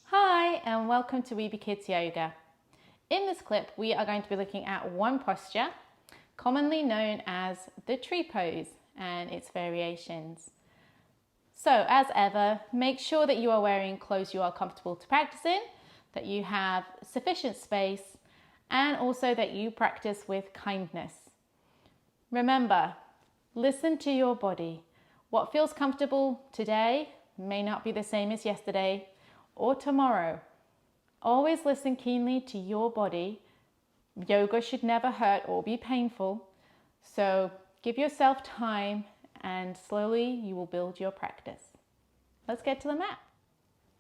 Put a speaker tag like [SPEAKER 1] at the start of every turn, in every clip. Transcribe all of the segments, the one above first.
[SPEAKER 1] Hi and welcome to Weeby Kids Yoga. In this clip we are going to be looking at one posture commonly known as the tree pose and its variations. So as ever, make sure that you are wearing clothes you are comfortable to practice in, that you have sufficient space, and also that you practice with kindness. Remember, listen to your body. What feels comfortable today may not be the same as yesterday or tomorrow. Always listen keenly to your body. Yoga should never hurt or be painful. So give yourself time and slowly you will build your practice. Let's get to the mat.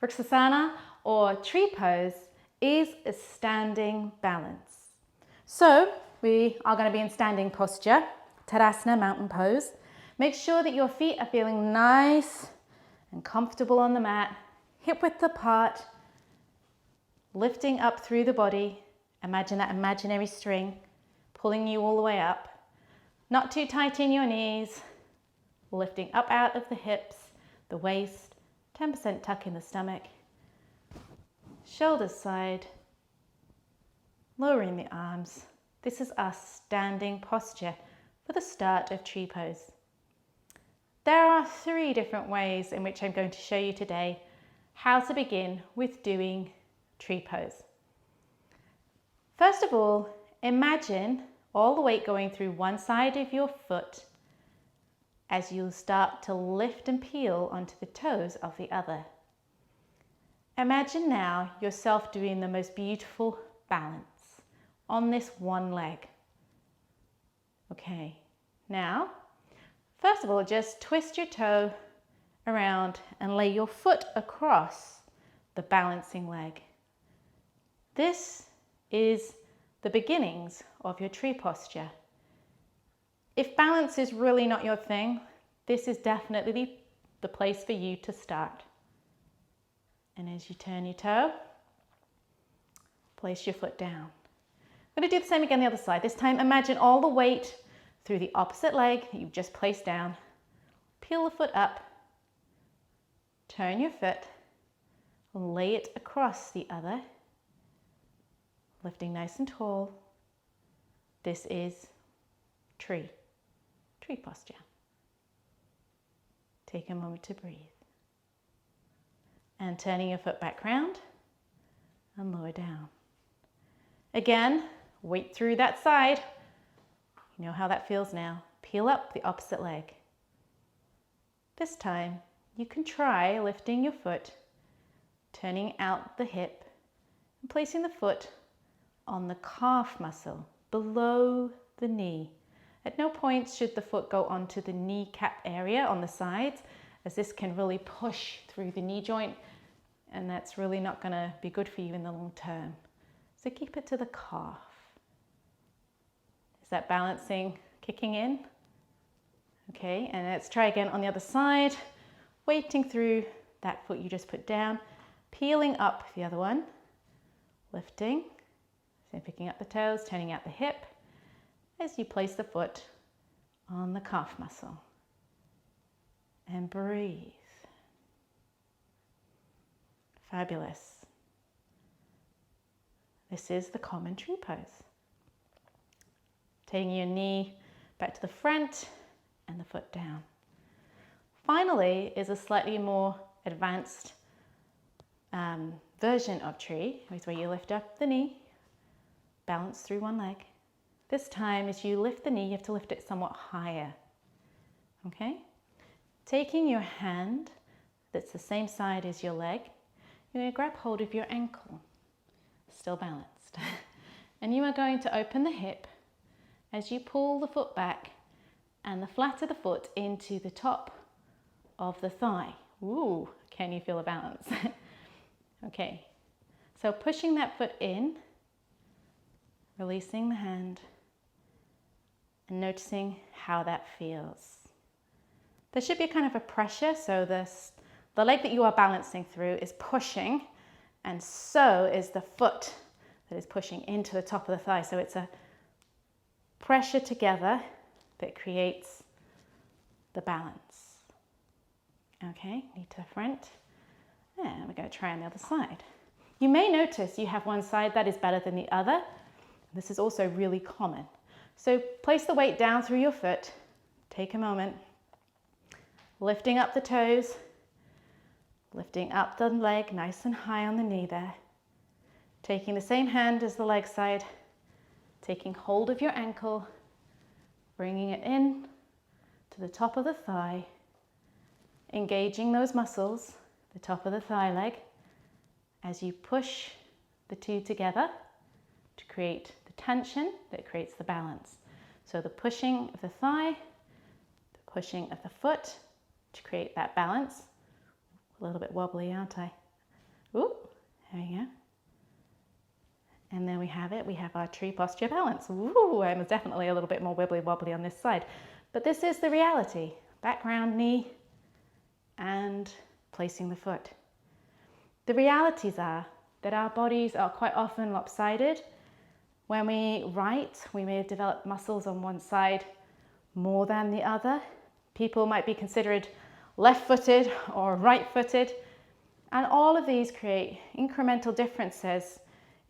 [SPEAKER 1] Vrksasana or tree pose is a standing balance. So we are going to be in standing posture, Tadasana mountain pose. Make sure that your feet are feeling nice and comfortable on the mat, hip width apart, lifting up through the body. Imagine that imaginary string pulling you all the way up. Not too tight in your knees, lifting up out of the hips, the waist, 10% tuck in the stomach, shoulders side, lowering the arms. This is our standing posture for the start of tree pose. There are 3 different ways in which I'm going to show you today how to begin with doing tree pose. First of all, imagine all the weight going through one side of your foot as you start to lift and peel onto the toes of the other. Imagine now yourself doing the most beautiful balance on this one leg. Okay, now, first of all, just twist your toe around and lay your foot across the balancing leg. This is the beginnings of your tree posture. If balance is really not your thing, this is definitely the place for you to start. And as you turn your toe, place your foot down. I'm going to do the same again the other side. This time imagine all the weight through the opposite leg that you've just placed down. Peel the foot up, turn your foot, lay it across the other, lifting nice and tall. This is tree posture. Take a moment to breathe. And turning your foot back round and lower down. Again, weight through that side. You know how that feels now. Peel up the opposite leg. This time, you can try lifting your foot, turning out the hip, and placing the foot on the calf muscle below the knee. At no point should the foot go onto the kneecap area on the sides, as this can really push through the knee joint, and that's really not going to be good for you in the long term. So keep it to the calf. Is that balancing kicking in? Okay, and let's try again on the other side. Weighting through that foot you just put down, peeling up the other one, lifting, so picking up the toes, turning out the hip, as you place the foot on the calf muscle. And breathe. Fabulous. This is the common tree pose. Taking your knee back to the front and the foot down. Finally is a slightly more advanced version of tree, where you lift up the knee, balance through one leg. This time, as you lift the knee, you have to lift it somewhat higher. Okay? Taking your hand that's the same side as your leg, you're going to grab hold of your ankle, still balanced. And you are going to open the hip as you pull the foot back and the flat of the foot into the top of the thigh. Ooh, can you feel the balance? Okay, so pushing that foot in, releasing the hand, and noticing how that feels. There should be a kind of a pressure, so the leg that you are balancing through is pushing, and so is the foot that is pushing into the top of the thigh. So it's a pressure together that creates the balance. Okay, knee to the front. And we're going to try on the other side. You may notice you have one side that is better than the other. This is also really common. So place the weight down through your foot. Take a moment. Lifting up the toes. Lifting up the leg nice and high on the knee there. Taking the same hand as the leg side. Taking hold of your ankle. Bringing it in to the top of the thigh. Engaging those muscles, the top of the thigh leg, as you push the two together to create the tension that creates the balance. So the pushing of the thigh, the pushing of the foot to create that balance. A little bit wobbly, aren't I? Ooh, there we go. And then we have it, we have our tree posture balance. Ooh, I'm definitely a little bit more wibbly wobbly on this side. But this is the reality. Background, knee, and placing the foot. The realities are that our bodies are quite often lopsided. When we write, we may have developed muscles on one side more than the other. People might be considered left-footed or right-footed. And all of these create incremental differences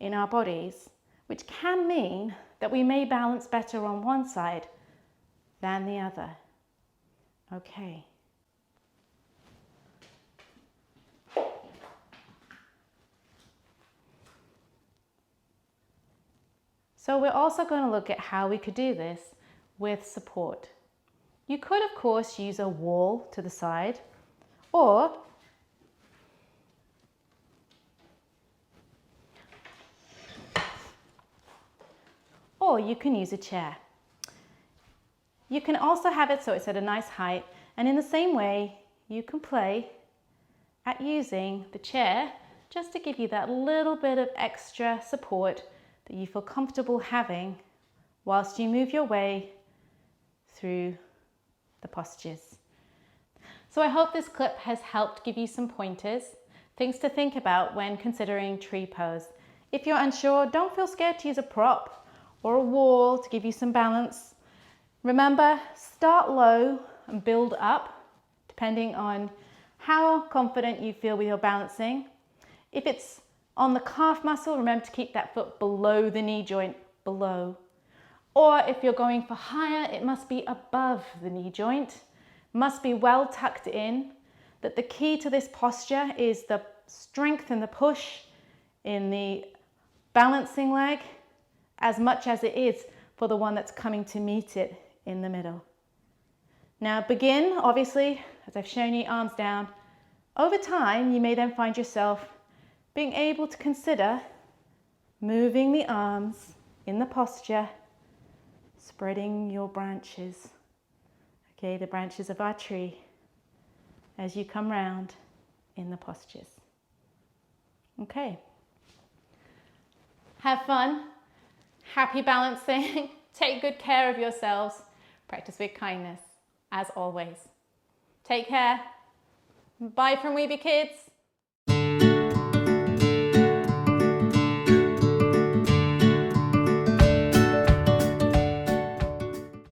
[SPEAKER 1] in our bodies, which can mean that we may balance better on one side than the other. Okay. So we're also going to look at how we could do this with support. You could, of course, use a wall to the side, or you can use a chair. You can also have it so it's at a nice height, and in the same way, you can play at using the chair just to give you that little bit of extra support that you feel comfortable having whilst you move your way through the postures. So I hope this clip has helped give you some pointers, things to think about when considering tree pose. If you're unsure, don't feel scared to use a prop or a wall to give you some balance. Remember, start low and build up, depending on how confident you feel with your balancing. If it's on the calf muscle, remember to keep that foot below the knee joint, below. Or if you're going for higher, it must be above the knee joint, must be well tucked in. That the key to this posture is the strength and the push in the balancing leg as much as it is for the one that's coming to meet it in the middle. Now begin, obviously, as I've shown you, arms down. Over time, you may then find yourself being able to consider moving the arms in the posture, spreading your branches, okay, the branches of our tree, as you come round in the postures. Okay. Have fun, happy balancing, take good care of yourselves, practice with kindness, as always. Take care. Bye from Weeby Kids.